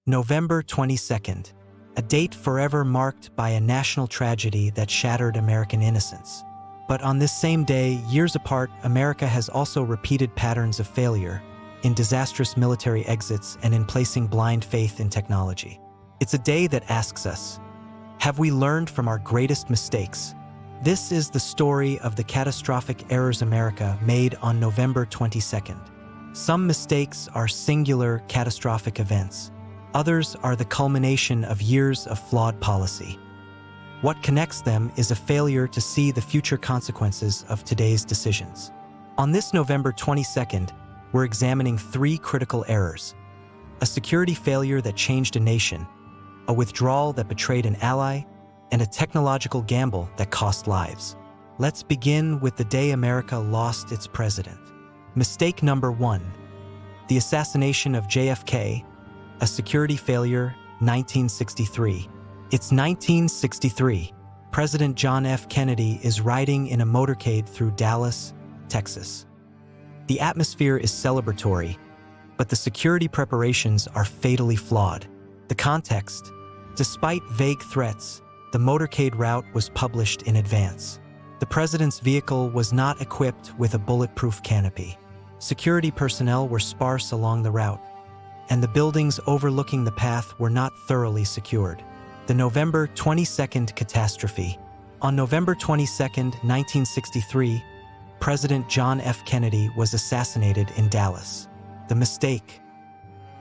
November 22nd, a date forever marked by a national tragedy that shattered American innocence. But on this same day, years apart, America has also repeated patterns of failure in disastrous military exits and in placing blind faith in technology. It's a day that asks us, have we learned from our greatest mistakes? This is the story of the catastrophic errors America made on November 22nd. Some mistakes are singular, catastrophic events. Others are the culmination of years of flawed policy. What connects them is a failure to see the future consequences of today's decisions. On this November 22nd, we're examining three critical errors: a security failure that changed a nation, a withdrawal that betrayed an ally, and a technological gamble that cost lives. Let's begin with the day America lost its president. Mistake number 1. The assassination of JFK, a security failure, 1963. It's 1963. President John F. Kennedy is riding in a motorcade through Dallas, Texas. The atmosphere is celebratory, but the security preparations are fatally flawed. The context: despite vague threats, the motorcade route was published in advance. The president's vehicle was not equipped with a bulletproof canopy. Security personnel were sparse along the route, and the buildings overlooking the path were not thoroughly secured. The November 22nd catastrophe. On November 22, 1963, President John F. Kennedy was assassinated in Dallas. The mistake.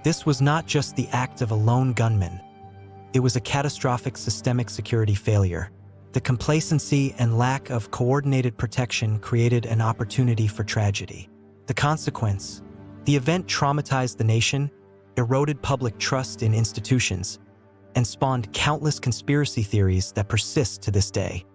This was not just the act of a lone gunman. It was a catastrophic systemic security failure. The complacency and lack of coordinated protection created an opportunity for tragedy. The consequence: the event traumatized the nation, eroded public trust in institutions, and spawned countless conspiracy theories that persist to this day.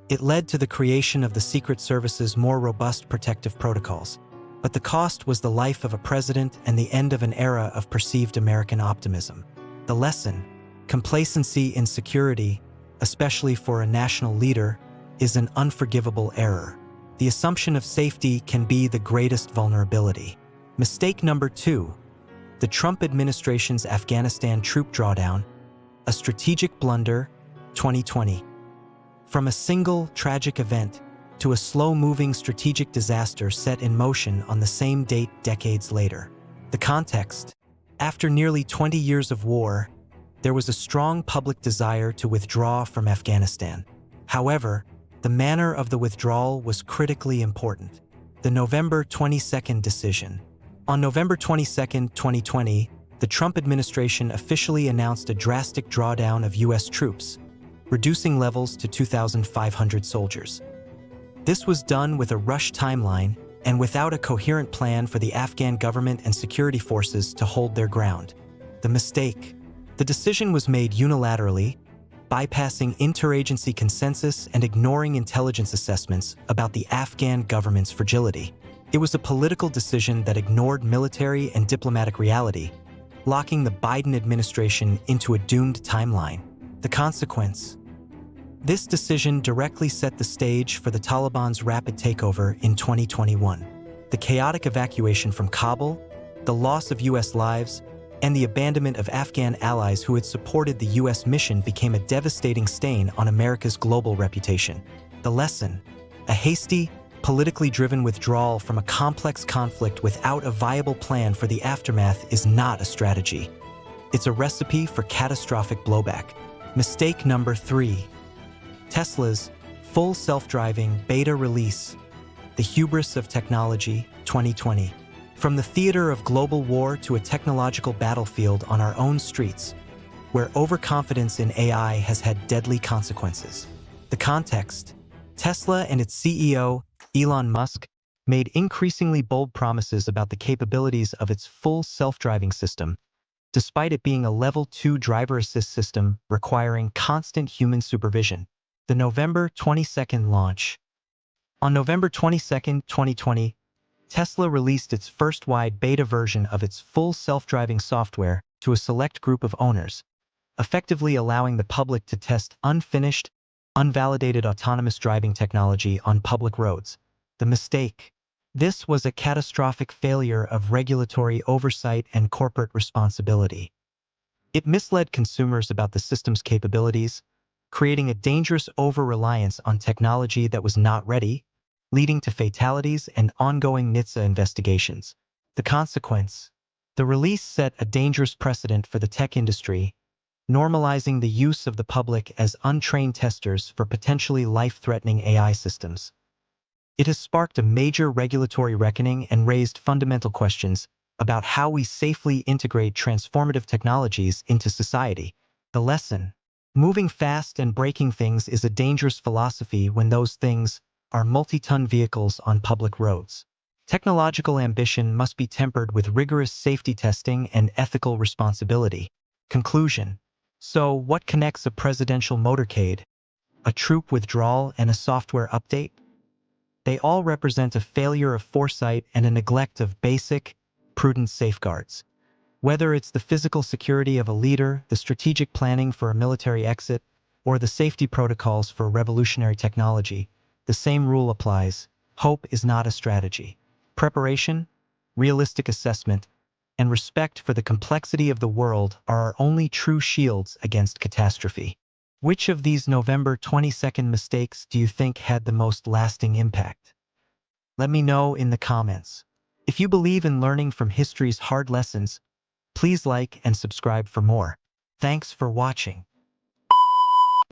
It led to the creation of the Secret Service's more robust protective protocols. But the cost was the life of a president and the end of an era of perceived American optimism. The lesson: complacency in security, especially for a national leader, is an unforgivable error. The assumption of safety can be the greatest vulnerability. Mistake number 2. The Trump administration's Afghanistan Troop Drawdown, a strategic blunder, 2020. From a single tragic event to a slow-moving strategic disaster set in motion on the same date decades later. The context: after nearly 20 years of war, there was a strong public desire to withdraw from Afghanistan. However, the manner of the withdrawal was critically important. The November 22nd decision. On November 22, 2020, the Trump administration officially announced a drastic drawdown of U.S. troops, reducing levels to 2,500 soldiers. This was done with a rush timeline and without a coherent plan for the Afghan government and security forces to hold their ground. The mistake: the decision was made unilaterally, bypassing interagency consensus and ignoring intelligence assessments about the Afghan government's fragility. It was a political decision that ignored military and diplomatic reality, locking the Biden administration into a doomed timeline. The consequence: this decision directly set the stage for the Taliban's rapid takeover in 2021. The chaotic evacuation from Kabul, the loss of U.S. lives, and the abandonment of Afghan allies who had supported the U.S. mission became a devastating stain on America's global reputation. The lesson: a hasty, politically driven withdrawal from a complex conflict without a viable plan for the aftermath is not a strategy. It's a recipe for catastrophic blowback. Mistake number 3. Tesla's full self-driving beta release. The hubris of technology, 2020. From the theater of global war to a technological battlefield on our own streets, where overconfidence in AI has had deadly consequences. The context: Tesla and its CEO, Elon Musk, made increasingly bold promises about the capabilities of its full self-driving system, despite it being a Level 2 driver assist system requiring constant human supervision. The November 22nd launch. On November 22, 2020, Tesla released its first wide beta version of its full self-driving software to a select group of owners, effectively allowing the public to test unfinished, unvalidated autonomous driving technology on public roads. The mistake: this was a catastrophic failure of regulatory oversight and corporate responsibility. It misled consumers about the system's capabilities, creating a dangerous over-reliance on technology that was not ready, leading to fatalities and ongoing NHTSA investigations. The consequence: the release set a dangerous precedent for the tech industry, normalizing the use of the public as untrained testers for potentially life-threatening AI systems. It has sparked a major regulatory reckoning and raised fundamental questions about how we safely integrate transformative technologies into society. The lesson: moving fast and breaking things is a dangerous philosophy when those things are multi-ton vehicles on public roads. Technological ambition must be tempered with rigorous safety testing and ethical responsibility. Conclusion: so, what connects a presidential motorcade, a troop withdrawal, and a software update? They all represent a failure of foresight and a neglect of basic, prudent safeguards. Whether it's the physical security of a leader, the strategic planning for a military exit, or the safety protocols for revolutionary technology, the same rule applies. Hope is not a strategy. Preparation, realistic assessment, and respect for the complexity of the world are our only true shields against catastrophe. Which of these November 22nd mistakes do you think had the most lasting impact? Let me know in the comments. If you believe in learning from history's hard lessons, please like and subscribe for more. Thanks for watching.